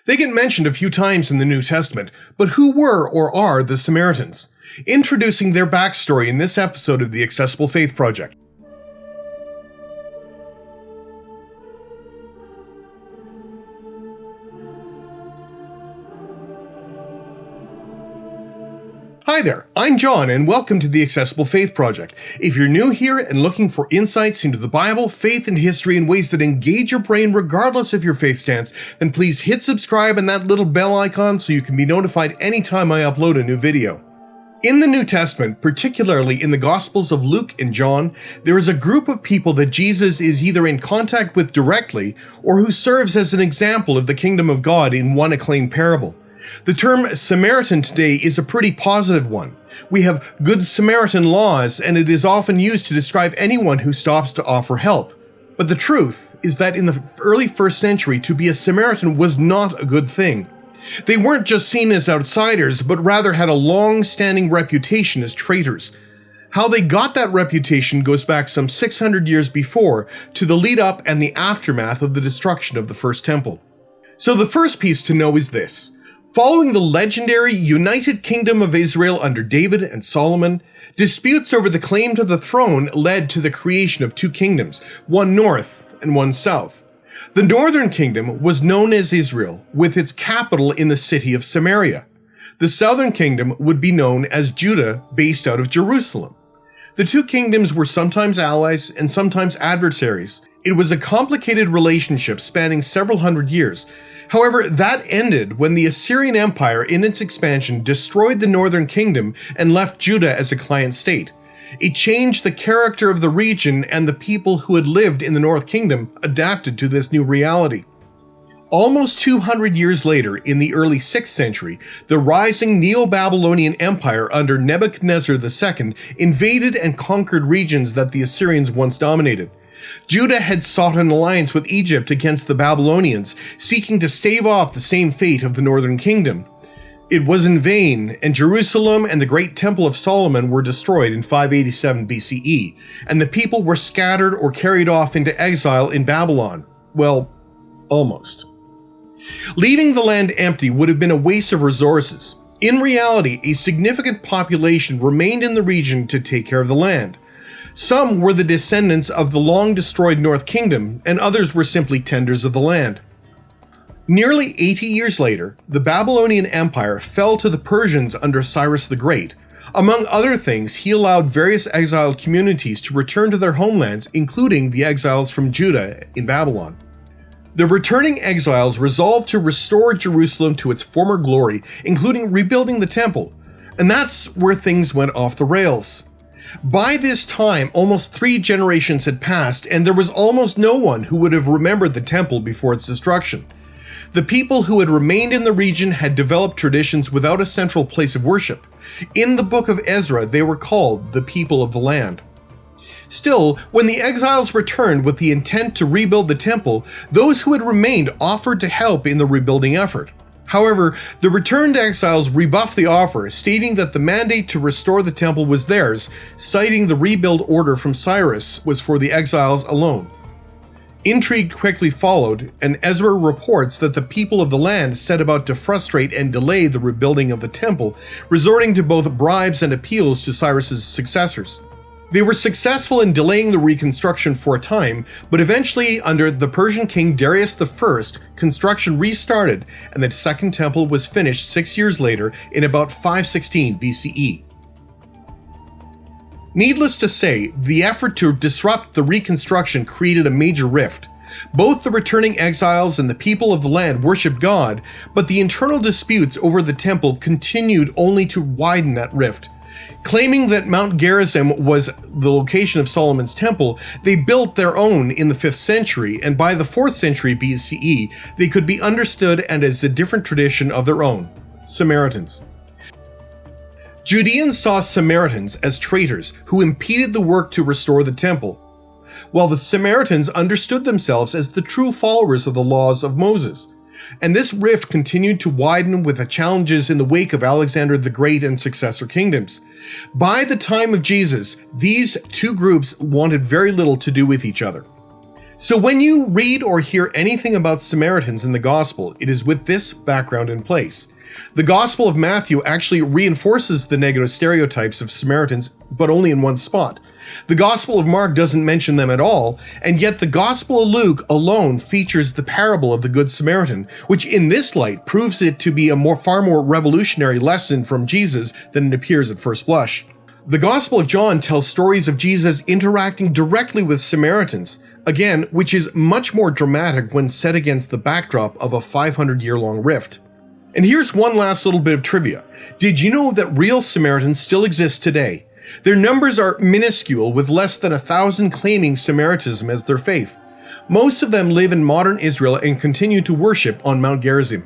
They get mentioned a few times in the New Testament, but who were or are the Samaritans? Introducing their backstory in this episode of the Accessible Faith Project. Hi there, I'm John, and welcome to the Accessible Faith Project. If you're new here and looking for insights into the Bible, faith, and history in ways that engage your brain regardless of your faith stance, then please hit subscribe and that little bell icon so you can be notified anytime I upload a new video. In the New Testament, particularly in the Gospels of Luke and John, there is a group of people that Jesus is either in contact with directly or who serves as an example of the kingdom of God in one acclaimed parable. The term Samaritan today is a pretty positive one. We have Good Samaritan laws, and it is often used to describe anyone who stops to offer help. But the truth is that in the early 1st century, to be a Samaritan was not a good thing. They weren't just seen as outsiders, but rather had a long-standing reputation as traitors. How they got that reputation goes back some 600 years before to the lead-up and the aftermath of the destruction of the First Temple. So the first piece to know is this. Following the legendary United Kingdom of Israel under David and Solomon, disputes over the claim to the throne led to the creation of two kingdoms, one north and one south. The northern kingdom was known as Israel, with its capital in the city of Samaria. The southern kingdom would be known as Judah, based out of Jerusalem. The two kingdoms were sometimes allies and sometimes adversaries. It was a complicated relationship spanning several hundred years. However, that ended when the Assyrian Empire, in its expansion, destroyed the northern kingdom and left Judah as a client state. It changed the character of the region, and the people who had lived in the North Kingdom adapted to this new reality. Almost 200 years later, in the early 6th century, the rising Neo-Babylonian Empire under Nebuchadnezzar II invaded and conquered regions that the Assyrians once dominated. Judah had sought an alliance with Egypt against the Babylonians, seeking to stave off the same fate of the northern kingdom. It was in vain, and Jerusalem and the great Temple of Solomon were destroyed in 587 BCE, and the people were scattered or carried off into exile in Babylon. Well, almost. Leaving the land empty would have been a waste of resources. In reality, a significant population remained in the region to take care of the land. Some were the descendants of the long-destroyed North Kingdom, and others were simply tenders of the land. Nearly 80 years later, the Babylonian Empire fell to the Persians under Cyrus the Great. Among other things, he allowed various exiled communities to return to their homelands, including the exiles from Judah in Babylon. The returning exiles resolved to restore Jerusalem to its former glory, including rebuilding the temple. And that's where things went off the rails. By this time, almost 3 generations had passed, and there was almost no one who would have remembered the temple before its destruction. The people who had remained in the region had developed traditions without a central place of worship. In the book of Ezra, they were called the people of the land. Still, when the exiles returned with the intent to rebuild the temple, those who had remained offered to help in the rebuilding effort. However, the returned exiles rebuffed the offer, stating that the mandate to restore the temple was theirs, citing the rebuild order from Cyrus was for the exiles alone. Intrigue quickly followed, and Ezra reports that the people of the land set about to frustrate and delay the rebuilding of the temple, resorting to both bribes and appeals to Cyrus's successors. They were successful in delaying the reconstruction for a time, but eventually, under the Persian king Darius I, construction restarted, and the Second Temple was finished 6 years later in about 516 BCE. Needless to say, the effort to disrupt the reconstruction created a major rift. Both the returning exiles and the people of the land worshiped God, but the internal disputes over the temple continued only to widen that rift. Claiming that Mount Gerizim was the location of Solomon's temple, they built their own in the 5th century, and by the 4th century BCE, they could be understood and as a different tradition of their own, Samaritans. Judeans saw Samaritans as traitors who impeded the work to restore the temple, while the Samaritans understood themselves as the true followers of the laws of Moses. And this rift continued to widen with the challenges in the wake of Alexander the Great and successor kingdoms. By the time of Jesus, these two groups wanted very little to do with each other. So when you read or hear anything about Samaritans in the Gospel, it is with this background in place. The Gospel of Matthew actually reinforces the negative stereotypes of Samaritans, but only in one spot. The Gospel of Mark doesn't mention them at all, and yet the Gospel of Luke alone features the parable of the Good Samaritan, which in this light proves it to be a far more revolutionary lesson from Jesus than it appears at first blush. The Gospel of John tells stories of Jesus interacting directly with Samaritans, again, which is much more dramatic when set against the backdrop of a 500-year-long rift. And here's one last little bit of trivia. Did you know that real Samaritans still exist today? Their numbers are minuscule, with less than 1,000 claiming Samaritanism as their faith. Most of them live in modern Israel and continue to worship on Mount Gerizim.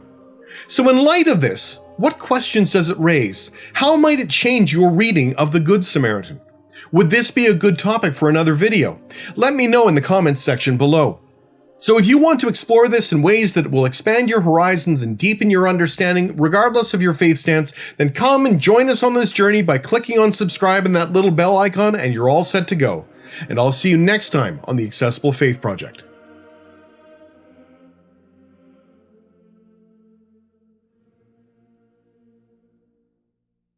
So in light of this, what questions does it raise? How might it change your reading of the Good Samaritan? Would this be a good topic for another video? Let me know in the comments section below. So if you want to explore this in ways that will expand your horizons and deepen your understanding, regardless of your faith stance, then come and join us on this journey by clicking on subscribe and that little bell icon, and you're all set to go. And I'll see you next time on the Accessible Faith Project.